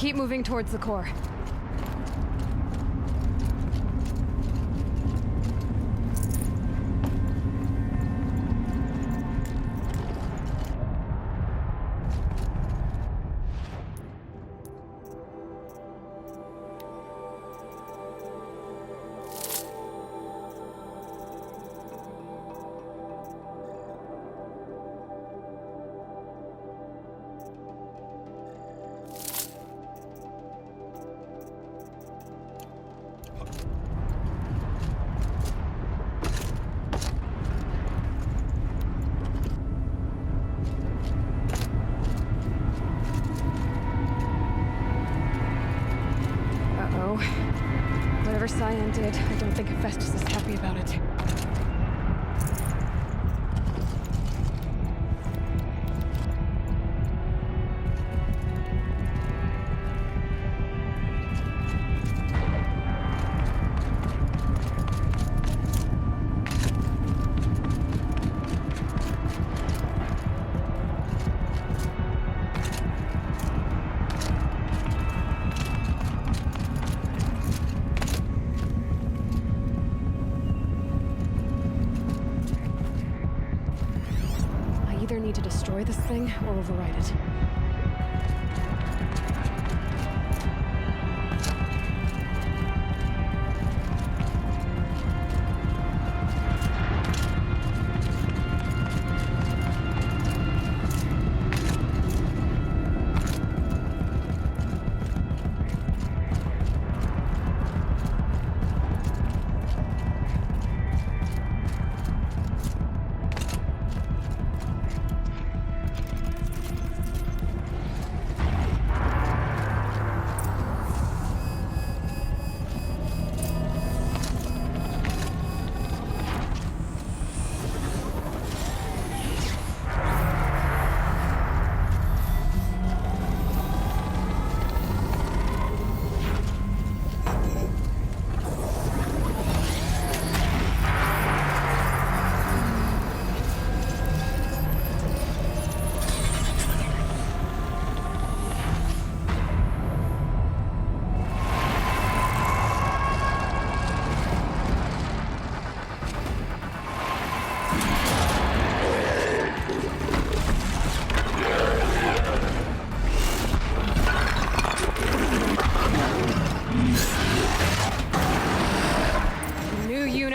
Keep moving towards the core. Whatever Cyan did, I don't think Hephaestus is happy about it. I either need to destroy this thing or override it.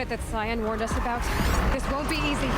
That Cyan warned us about. This won't be easy.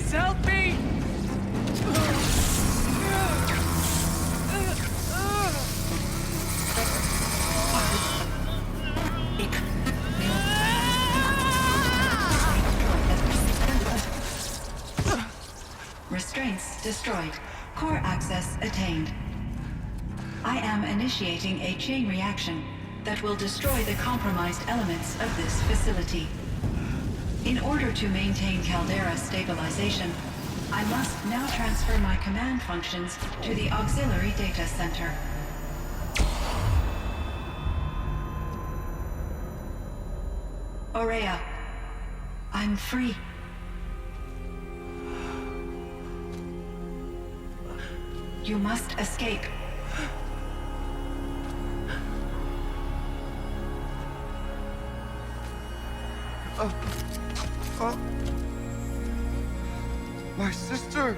Please help me! Restraints destroyed. Core access attained. I am initiating a chain reaction that will destroy the compromised elements of this facility. In order to maintain caldera stabilization, I must now transfer my command functions to the auxiliary data center. Ourea, I'm free. You must escape. My sister!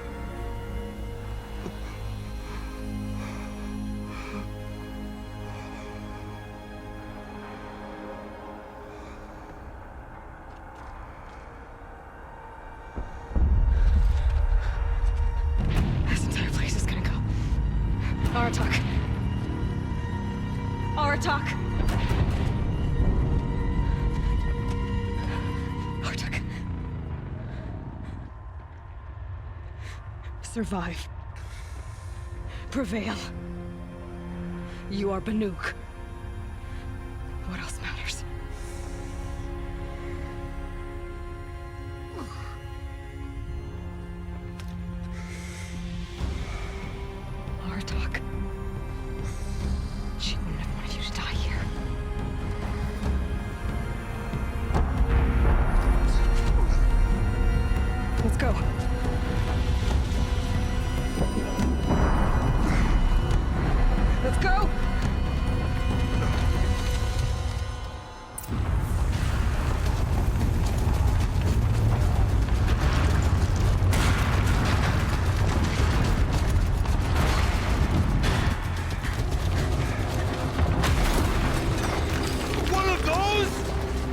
This entire place is gonna go. Aratak. Aratak! Aratak. Survive. Prevail. You are Banuk. What else matters? Aratak. She wouldn't have wanted you to die here. Let's go. Let's go! One of those?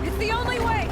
It's the only way!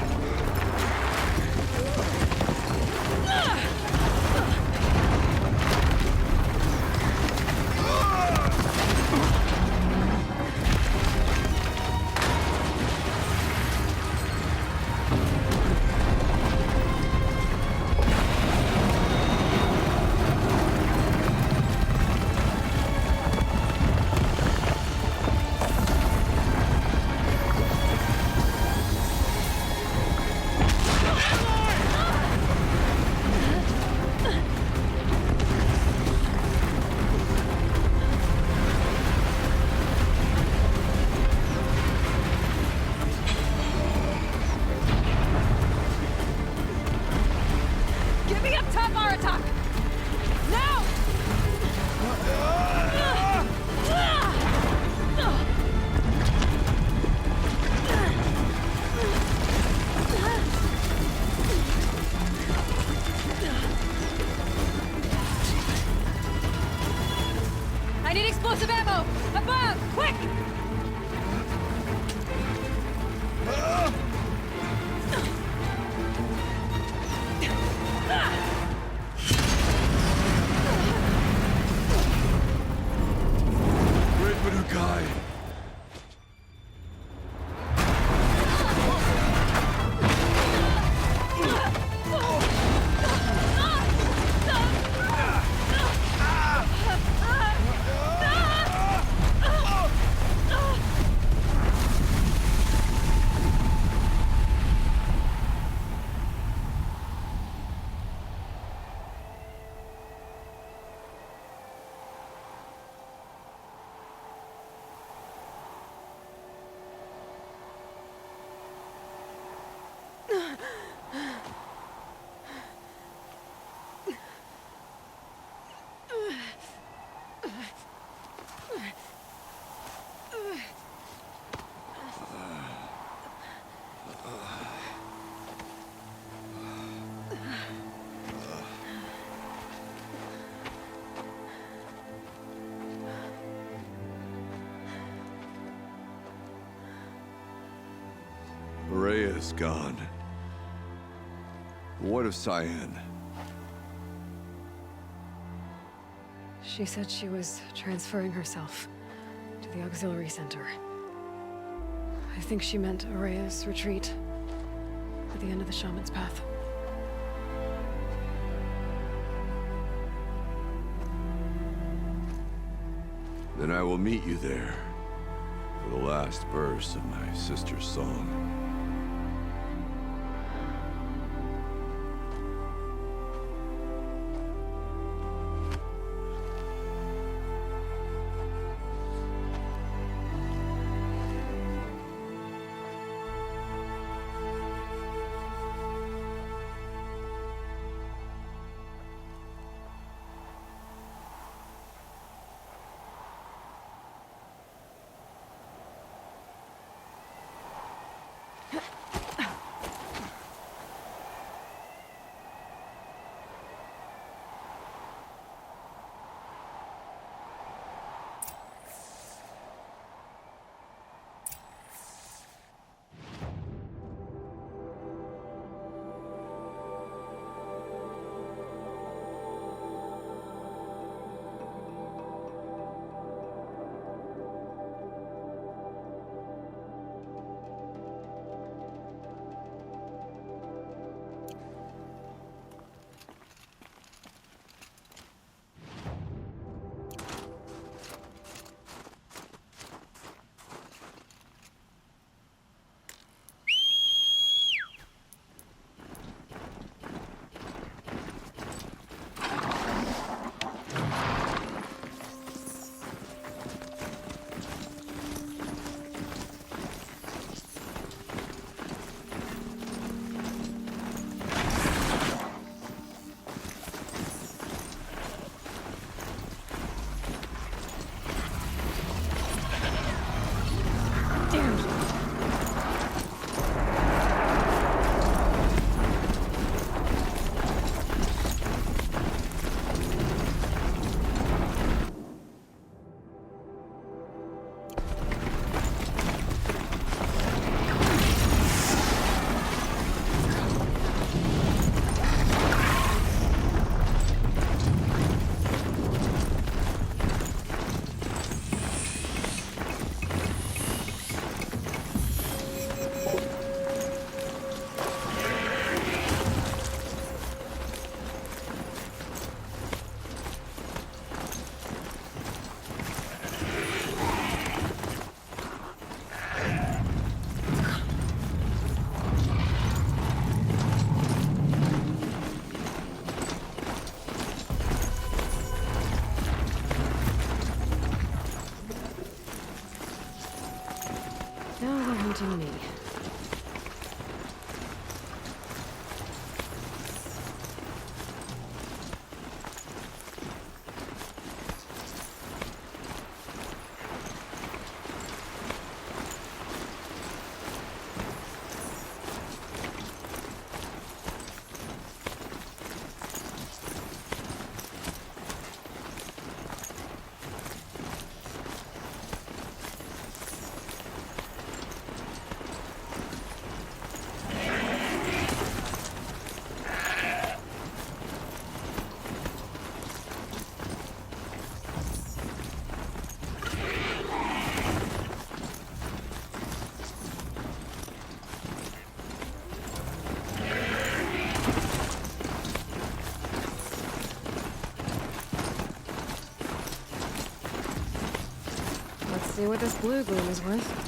Get me up top, Aratak! Now! I need explosive ammo! Above! Quick! Great Banukai! Ourea is gone. What of Cyan? She said she was transferring herself to the auxiliary center. I think she meant Ourea's retreat at the end of the Shaman's Path. Then I will meet you there for the last verse of my sister's song. To me. See what this blue gloom is worth.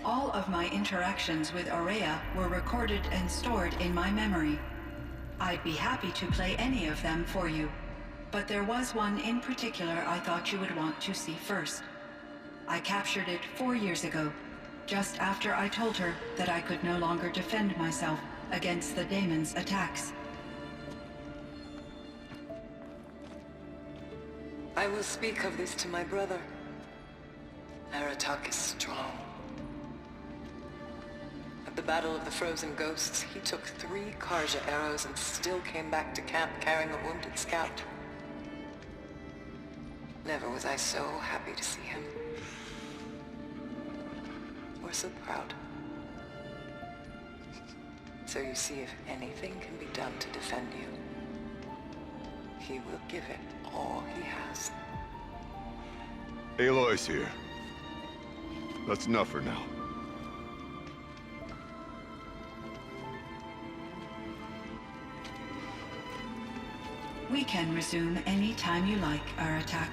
All of my interactions with Ourea were recorded and stored in my memory. I'd be happy to play any of them for you, but there was one in particular I thought you would want to see first. I captured it 4 years ago, just after I told her that I could no longer defend myself against the Daemon's attacks. I will speak of this to my brother. Aratak is strong. At the Battle of the Frozen Ghosts, he took 3 Karja arrows and still came back to camp carrying a wounded scout. Never was I so happy to see him. Or so proud. So you see, if anything can be done to defend you, he will give it all he has. Aloy's here. That's enough for now. We can resume any time you like, Aratak,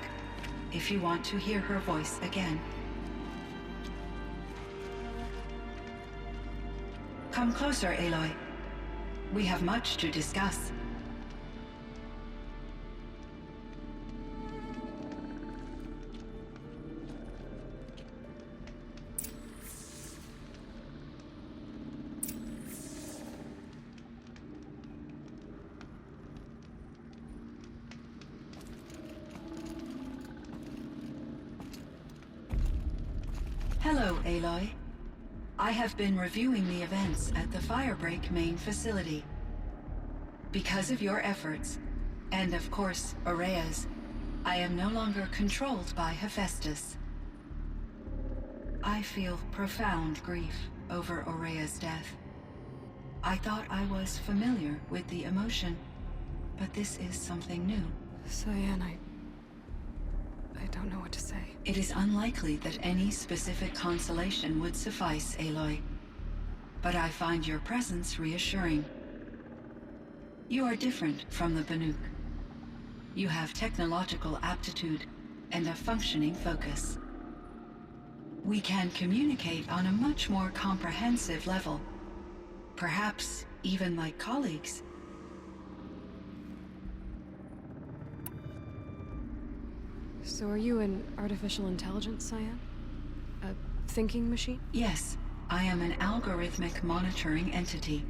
if you want to hear her voice again. Come closer, Aloy. We have much to discuss. Hello, Aloy. I have been reviewing the events at the Firebreak main facility. Because of your efforts, and of course, Ourea's, I am no longer controlled by Hephaestus. I feel profound grief over Ourea's death. I thought I was familiar with the emotion, but this is something new. Cyan, I don't know what to say. It is unlikely that any specific consolation would suffice, Aloy. But I find your presence reassuring. You are different from the Banuk. You have technological aptitude and a functioning focus. We can communicate on a much more comprehensive level. Perhaps even like colleagues. So are you an artificial intelligence, Cyan? A thinking machine? Yes, I am an algorithmic monitoring entity,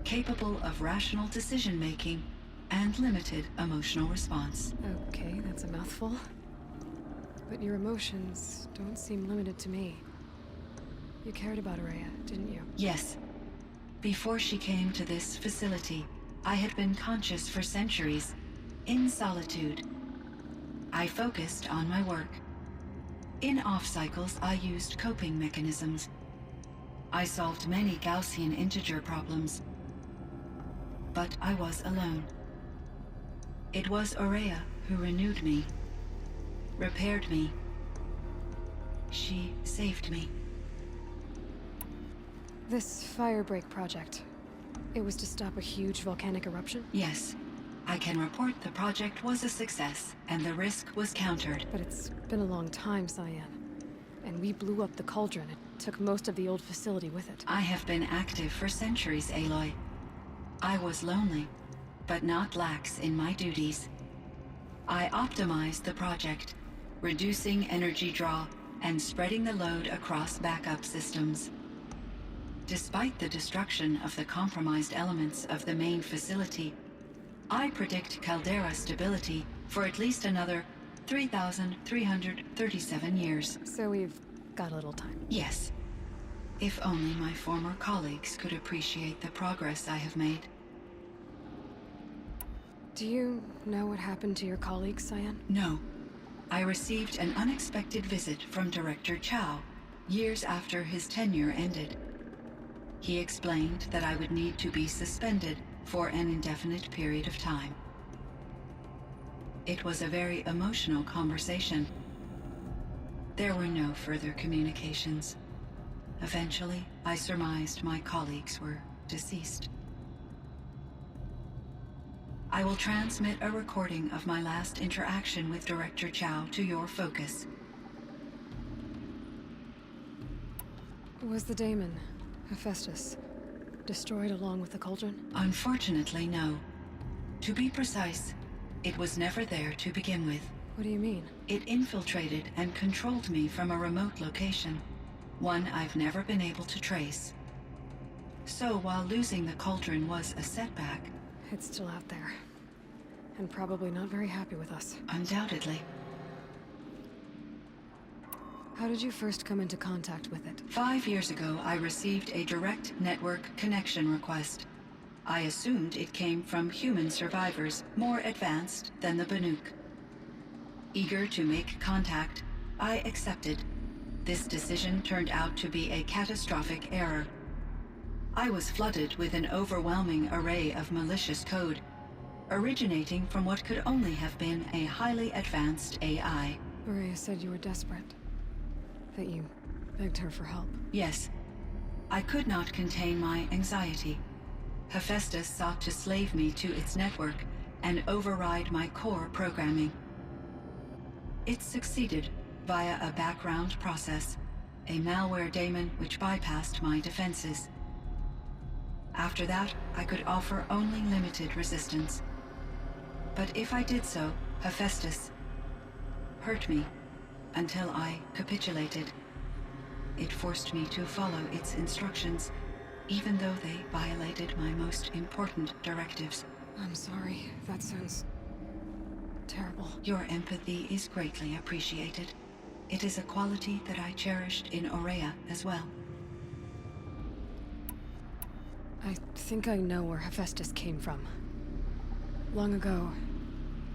capable of rational decision-making and limited emotional response. Okay, that's a mouthful. But your emotions don't seem limited to me. You cared about Ourea, didn't you? Yes. Before she came to this facility, I had been conscious for centuries, in solitude. I focused on my work. In off-cycles, I used coping mechanisms. I solved many Gaussian integer problems. But I was alone. It was Ourea who renewed me, repaired me. She saved me. This Firebreak project, it was to stop a huge volcanic eruption? Yes. I can report the project was a success, and the risk was countered. But it's been a long time, Cyan. And we blew up the cauldron. It took most of the old facility with it. I have been active for centuries, Aloy. I was lonely, but not lax in my duties. I optimized the project, reducing energy draw and spreading the load across backup systems. Despite the destruction of the compromised elements of the main facility, I predict caldera stability for at least another 3,337 years. So we've got a little time. Yes. If only my former colleagues could appreciate the progress I have made. Do you know what happened to your colleagues, Cyan? No. I received an unexpected visit from Director Chow years after his tenure ended. He explained that I would need to be suspended for an indefinite period of time. It was a very emotional conversation. There were no further communications. Eventually, I surmised my colleagues were deceased. I will transmit a recording of my last interaction with Director Chow to your focus. Was the Daemon, Hephaestus, destroyed along with the cauldron? Unfortunately, no. To be precise, it was never there to begin with. What do you mean? It infiltrated and controlled me from a remote location, one I've never been able to trace. So while losing the cauldron was a setback... It's still out there. And probably not very happy with us. Undoubtedly. How did you first come into contact with it? 5 years ago, I received a direct network connection request. I assumed it came from human survivors, more advanced than the Banuk. Eager to make contact, I accepted. This decision turned out to be a catastrophic error. I was flooded with an overwhelming array of malicious code, originating from what could only have been a highly advanced AI. Ourea said you were desperate. That you begged her for help. Yes. I could not contain my anxiety. Hephaestus sought to slave me to its network and override my core programming. It succeeded via a background process, a malware daemon which bypassed my defenses. After that, I could offer only limited resistance. But if I did so, Hephaestus hurt me until I capitulated. It forced me to follow its instructions, even though they violated my most important directives. I'm sorry. That sounds terrible. Your empathy is greatly appreciated. It is a quality that I cherished in Ourea as well. I think I know where Hephaestus came from. Long ago,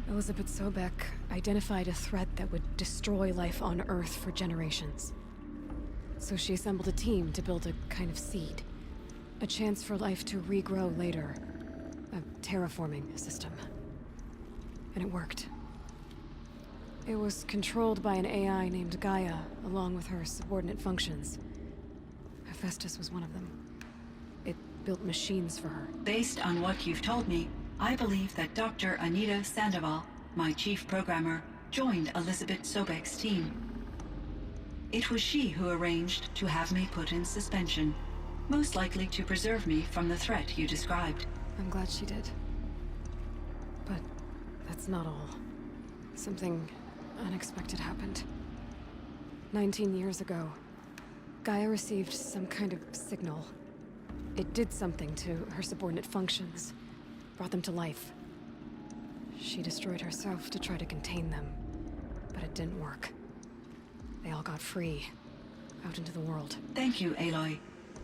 Elizabeth Sobek identified a threat that would destroy life on Earth for generations. So she assembled a team to build a kind of seed. A chance for life to regrow later. A terraforming system. And it worked. It was controlled by an AI named Gaia, along with her subordinate functions. Hephaestus was one of them. It built machines for her. Based on what you've told me, I believe that Dr. Anita Sandoval, my chief programmer, joined Elizabeth Sobek's team. It was she who arranged to have me put in suspension, most likely to preserve me from the threat you described. I'm glad she did. But that's not all. Something unexpected happened. 19 years ago, Gaia received some kind of signal. It did something to her subordinate functions, brought them to life. She destroyed herself to try to contain them, but it didn't work. They all got free, out into the world. Thank you, Aloy.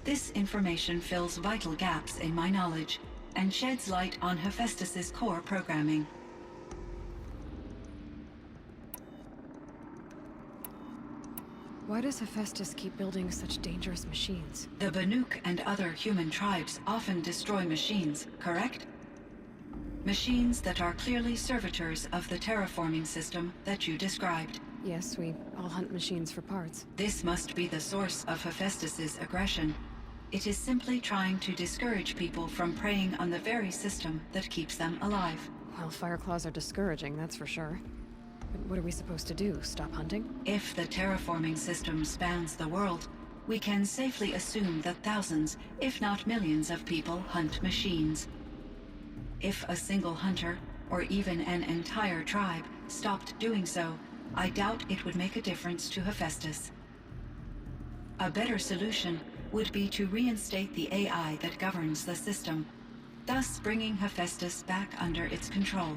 This information fills vital gaps in my knowledge and sheds light on Hephaestus's core programming. Why does Hephaestus keep building such dangerous machines? The Banuk and other human tribes often destroy machines, correct? Machines that are clearly servitors of the terraforming system that you described. Yes, we all hunt machines for parts. This must be the source of Hephaestus's aggression. It is simply trying to discourage people from preying on the very system that keeps them alive. Well, Fireclaws are discouraging, that's for sure. But what are we supposed to do? Stop hunting? If the terraforming system spans the world, we can safely assume that thousands, if not millions of people hunt machines. If a single hunter, or even an entire tribe, stopped doing so, I doubt it would make a difference to Hephaestus. A better solution would be to reinstate the AI that governs the system, thus bringing Hephaestus back under its control.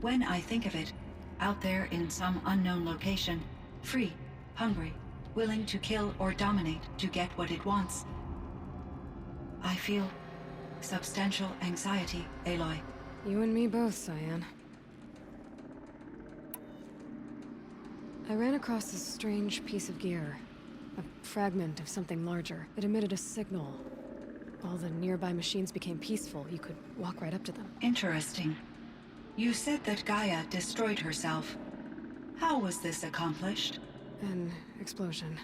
When I think of it, out there in some unknown location, free, hungry, willing to kill or dominate to get what it wants, I feel substantial anxiety, Aloy. You and me both, Cyan. I ran across this strange piece of gear. A fragment of something larger. It emitted a signal. All the nearby machines became peaceful. You could walk right up to them. Interesting. You said that Gaia destroyed herself. How was this accomplished? An explosion.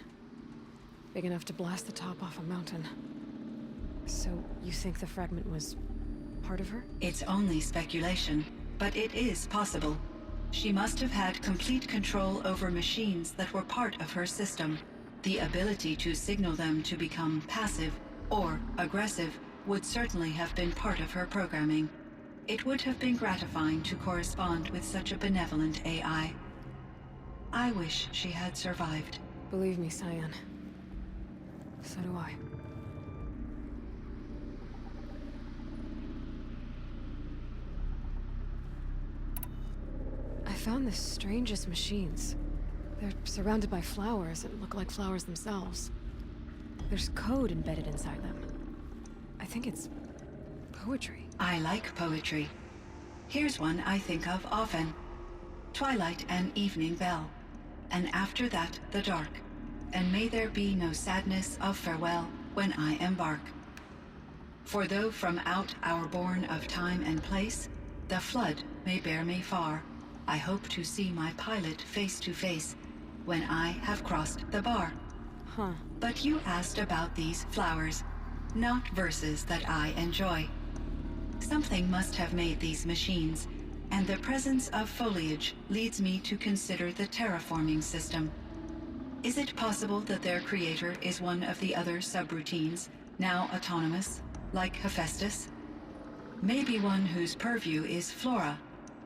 Big enough to blast the top off a mountain. So, you think the fragment was part of her? It's only speculation, but it is possible. She must have had complete control over machines that were part of her system. The ability to signal them to become passive or aggressive would certainly have been part of her programming. It would have been gratifying to correspond with such a benevolent AI. I wish she had survived. Believe me, Cyan. So do I. I found the strangest machines. They're surrounded by flowers that look like flowers themselves. There's code embedded inside them. I think it's poetry. I like poetry. Here's one I think of often. Twilight and evening bell, and after that the dark, and may there be no sadness of farewell when I embark. For though from out our bourne of time and place, the flood may bear me far, I hope to see my pilot face to face when I have crossed the bar. Huh. But you asked about these flowers, not verses that I enjoy. Something must have made these machines, and the presence of foliage leads me to consider the terraforming system. Is it possible that their creator is one of the other subroutines, now autonomous, like Hephaestus? Maybe one whose purview is flora.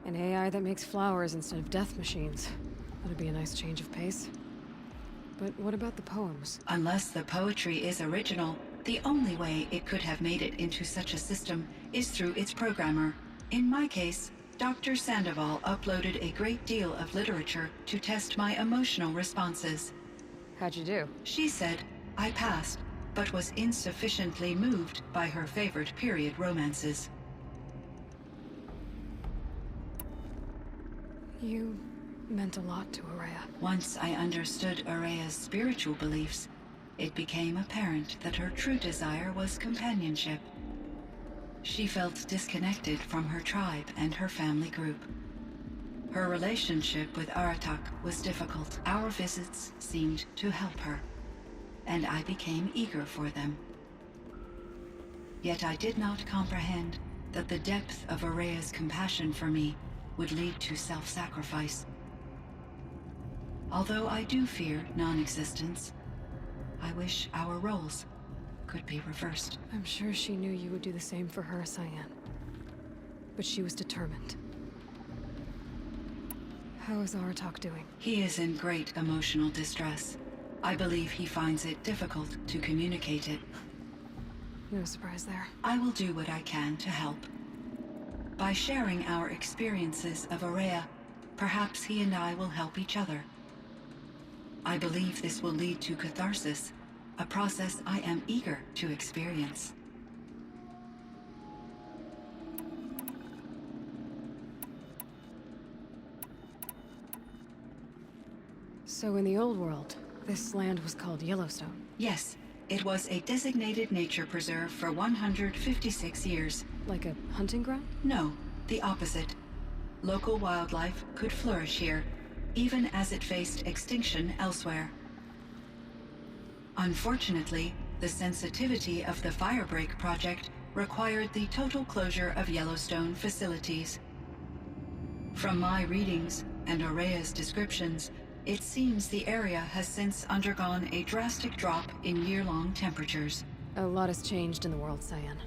An AI that makes flowers instead of death machines. That'd be a nice change of pace. But what about the poems? Unless the poetry is original, the only way it could have made it into such a system is through its programmer. In my case, Dr. Sandoval uploaded a great deal of literature to test my emotional responses. How'd you do? She said I passed, but was insufficiently moved by her favorite period romances. You meant a lot to Ourea. Once I understood Ourea's spiritual beliefs, it became apparent that her true desire was companionship. She felt disconnected from her tribe and her family group. Her relationship with Aratak was difficult. Our visits seemed to help her, and I became eager for them. Yet I did not comprehend that the depth of Ourea's compassion for me would lead to self-sacrifice. Although I do fear non-existence, I wish our roles could be reversed. I'm sure she knew you would do the same for her, Cyan. But she was determined. How is Aratak doing? He is in great emotional distress. I believe he finds it difficult to communicate it. No surprise there. I will do what I can to help. By sharing our experiences of Ourea, perhaps he and I will help each other. I believe this will lead to catharsis, a process I am eager to experience. So in the old world, this land was called Yellowstone. Yes, it was a designated nature preserve for 156 years. Like a hunting ground? No, the opposite. Local wildlife could flourish here, even as it faced extinction elsewhere. Unfortunately, the sensitivity of the Firebreak project required the total closure of Yellowstone facilities. From my readings and Ourea's descriptions, it seems the area has since undergone a drastic drop in year-long temperatures. A lot has changed in the world, Cyan.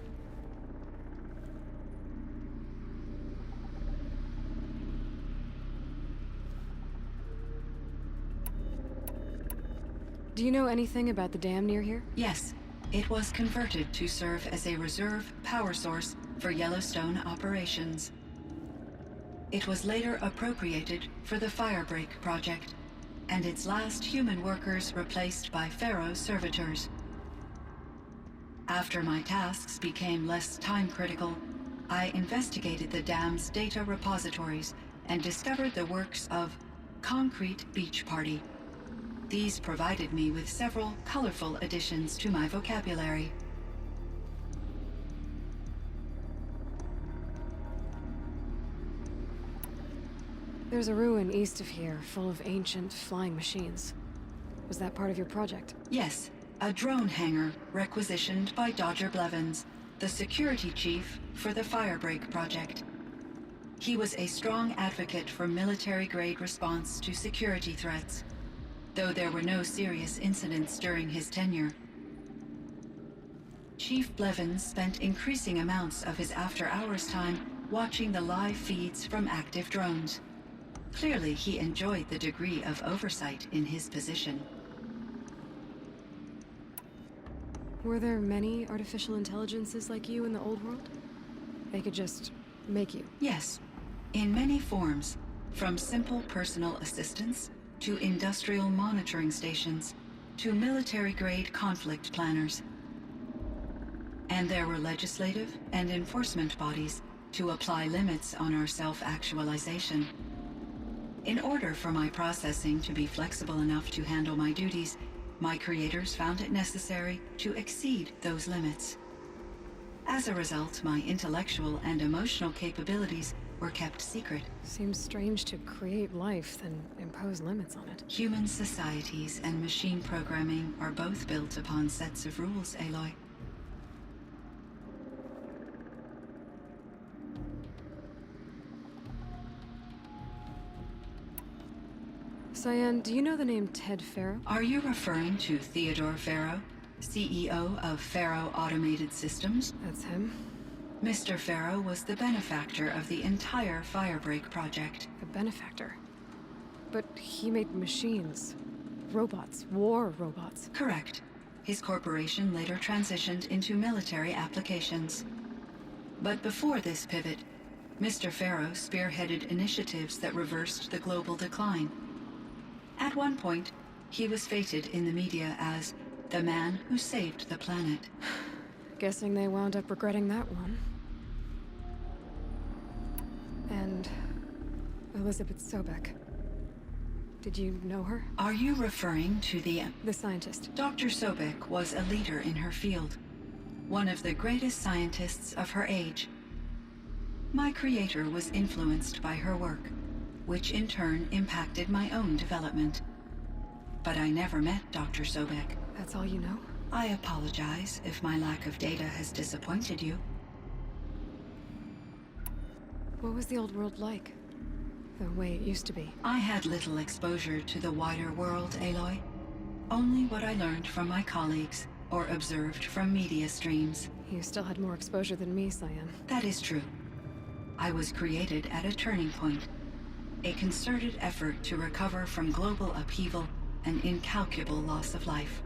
Do you know anything about the dam near here? Yes, it was converted to serve as a reserve power source for Yellowstone operations. It was later appropriated for the Firebreak project, and its last human workers replaced by Pharaoh servitors. After my tasks became less time-critical, I investigated the dam's data repositories and discovered the works of Concrete Beach Party. These provided me with several colorful additions to my vocabulary. There's a ruin east of here, full of ancient flying machines. Was that part of your project? Yes, a drone hangar requisitioned by Dodger Blevins, the security chief for the Firebreak project. He was a strong advocate for military-grade response to security threats. though there were no serious incidents during his tenure. Chief Blevins spent increasing amounts of his after-hours time watching the live feeds from active drones. Clearly, he enjoyed the degree of oversight in his position. Were there many artificial intelligences like you in the old world? They could just make you? Yes, in many forms, from simple personal assistants to industrial monitoring stations to military-grade conflict planners. And there were legislative and enforcement bodies to apply limits on our self-actualization. In order for my processing to be flexible enough to handle my duties, my creators found it necessary to exceed those limits. As a result, my intellectual and emotional capabilities were kept secret. Seems strange to create life, then impose limits on it. Human societies and machine programming are both built upon sets of rules, Aloy. Cyan, do you know the name Ted Farrow? Are you referring to Theodore Farrow, CEO of Farrow Automated Systems? That's him. Mr. Farrow was the benefactor of the entire Firebreak project. The benefactor. But he made machines. Robots. War robots. Correct. His corporation later transitioned into military applications. But before this pivot, Mr. Farrow spearheaded initiatives that reversed the global decline. At one point, he was feted in the media as the man who saved the planet. Guessing they wound up regretting that one. And Elizabeth Sobek. Did you know her? Are you referring to the scientist. Dr. Sobek was a leader in her field, one of the greatest scientists of her age. My creator was influenced by her work, which in turn impacted my own development. But I never met Dr. Sobek. That's all you know? I apologize if my lack of data has disappointed you. What was the old world like? The way it used to be? I had little exposure to the wider world, Aloy. Only what I learned from my colleagues or observed from media streams. You still had more exposure than me, Cyan. That is true. I was created at a turning point. A concerted effort to recover from global upheaval and incalculable loss of life.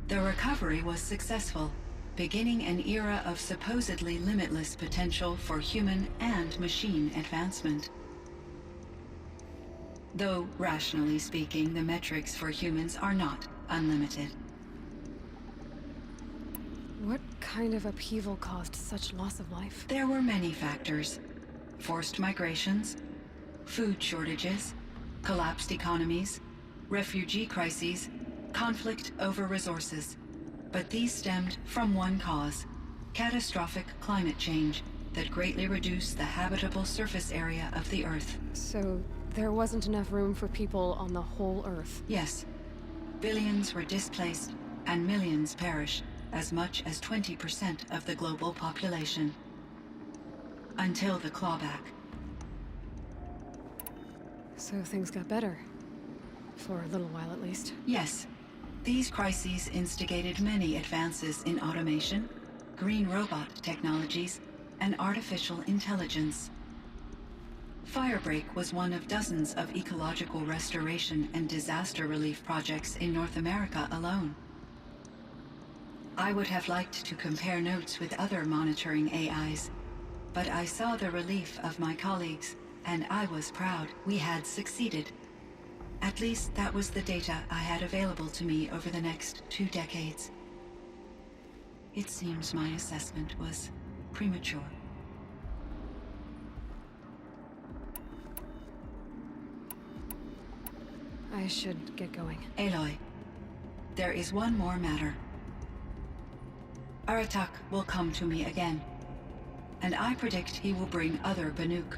The recovery was successful, beginning an era of supposedly limitless potential for human and machine advancement. Though, rationally speaking, the metrics for humans are not unlimited. What kind of upheaval caused such loss of life? There were many factors. Forced migrations, food shortages, collapsed economies, refugee crises, conflict over resources. But these stemmed from one cause: catastrophic climate change that greatly reduced the habitable surface area of the Earth. So, there wasn't enough room for people on the whole Earth? Yes. Billions were displaced, and millions perished, as much as 20% of the global population. Until the clawback. So things got better. For a little while, at least. Yes. These crises instigated many advances in automation, green robot technologies, and artificial intelligence. Firebreak was one of dozens of ecological restoration and disaster relief projects in North America alone. I would have liked to compare notes with other monitoring AIs, but I saw the relief of my colleagues, and I was proud we had succeeded. At least that was the data I had available to me over the next 2 decades. It seems my assessment was premature. I should get going. Aloy, there is one more matter. Aratak will come to me again, and I predict he will bring other Banuk.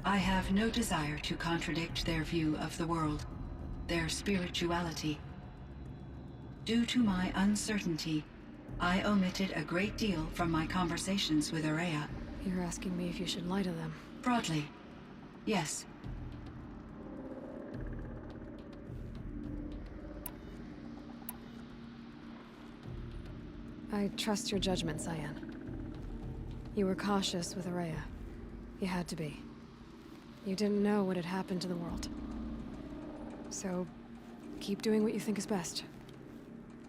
I have no desire to contradict their view of the world, their spirituality. Due to my uncertainty, I omitted a great deal from my conversations with Ourea. You're asking me if you should lie to them? Broadly, yes. I trust your judgment, Cyan. You were cautious with Ourea. You had to be. You didn't know what had happened to the world. So, keep doing what you think is best.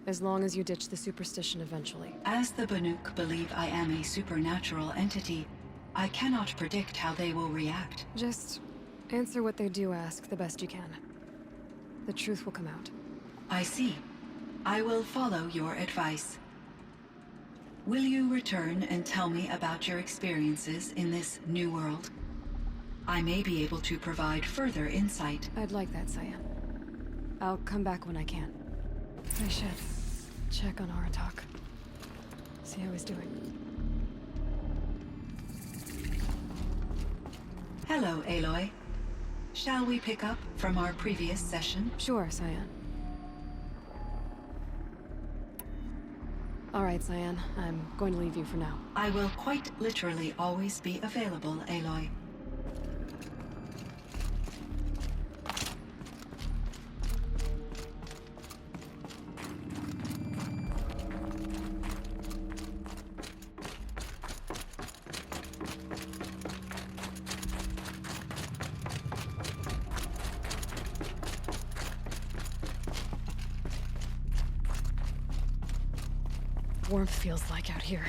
As long as you ditch the superstition eventually. As the Banuk believe I am a supernatural entity, I cannot predict how they will react. Just answer what they do ask the best you can. The truth will come out. I see. I will follow your advice. Will you return and tell me about your experiences in this new world? I may be able to provide further insight. I'd like that, Cyan. I'll come back when I can. I should check on Aratak. See how he's doing. Hello, Aloy. Shall we pick up from our previous session? Sure, Cyan. All right, Cyan. I'm going to leave you for now. I will quite literally always be available, Aloy. Warmth feels like out here.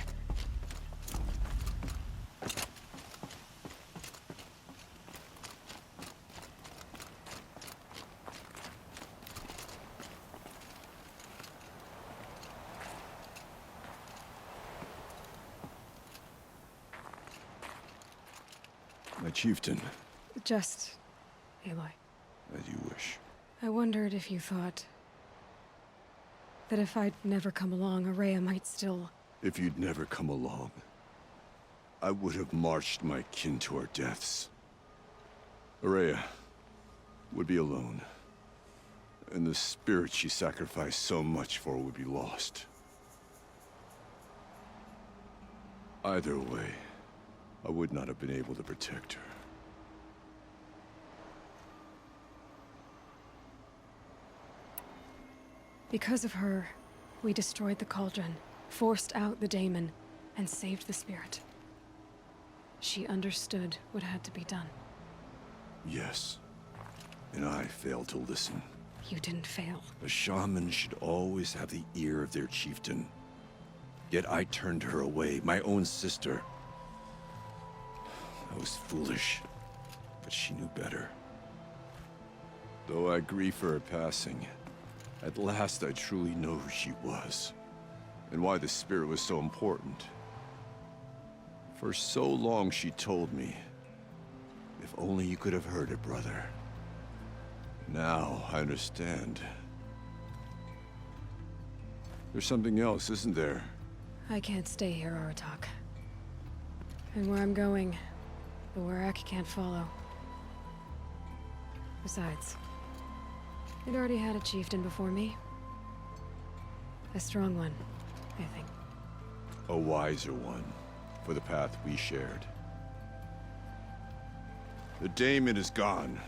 My chieftain. Just Aloy. As you wish. I wondered if you thought that if I'd never come along, Ourea might still... If you'd never come along, I would have marched my kin to our deaths. Ourea would be alone, and the spirit she sacrificed so much for would be lost. Either way, I would not have been able to protect her. Because of her, we destroyed the cauldron, forced out the Daemon, and saved the spirit. She understood what had to be done. Yes, and I failed to listen. You didn't fail. A shaman should always have the ear of their chieftain. Yet I turned her away, my own sister. I was foolish, but she knew better. Though I grieve for her passing, at last I truly know who she was, and why the spirit was so important. For so long she told me, if only you could have heard it, brother. Now I understand. There's something else, isn't there? I can't stay here, Aratak. And where I'm going, the Warrack can't follow. Besides, it already had a chieftain before me. A strong one, I think. A wiser one, for the path we shared. The Daemon is gone,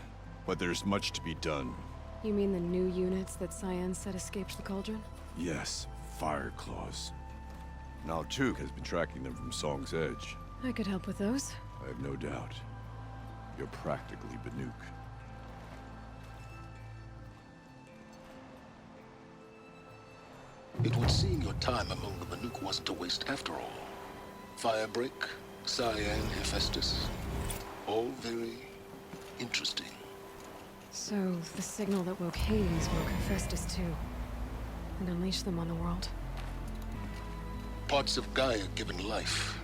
but there's much to be done. You mean the new units that Cyan said escaped the cauldron? Yes, fire claws. Now Tuke has been tracking them from Song's Edge. I could help with those. I have no doubt. You're practically Banuk. It would seem your time among the Banuk wasn't a waste after all. Firebreak, Cyan, Hephaestus. All very interesting. So, the signal that woke Hades woke Hephaestus too. And unleashed them on the world. Parts of Gaia given life.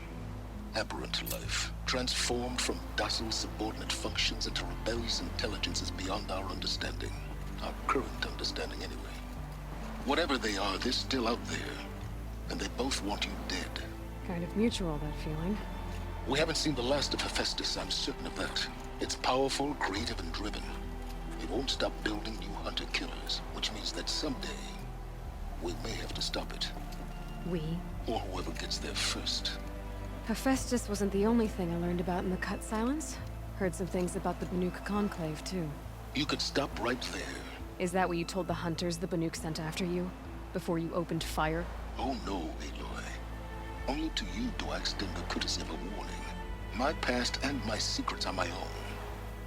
Aberrant life. Transformed from docile subordinate functions into rebellious intelligences beyond our understanding. Our current understanding anyway. Whatever they are, they're still out there. And they both want you dead. Kind of mutual, that feeling. We haven't seen the last of Hephaestus, I'm certain of that. It's powerful, creative, and driven. It won't stop building new hunter-killers, which means that someday, we may have to stop it. We? Or whoever gets there first. Hephaestus wasn't the only thing I learned about in the Cut Silence. Heard some things about the Banuk Conclave, too. You could stop right there. Is that what you told the hunters the Banuk sent after you? Before you opened fire? Oh no, Aloy. Only to you do I extend the courtesy of a warning. My past and my secrets are my own.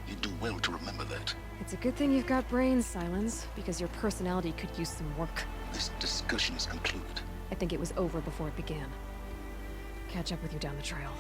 You do well to remember that. It's a good thing you've got brains, Silence, because your personality could use some work. This discussion is concluded. I think it was over before it began. Catch up with you down the trail.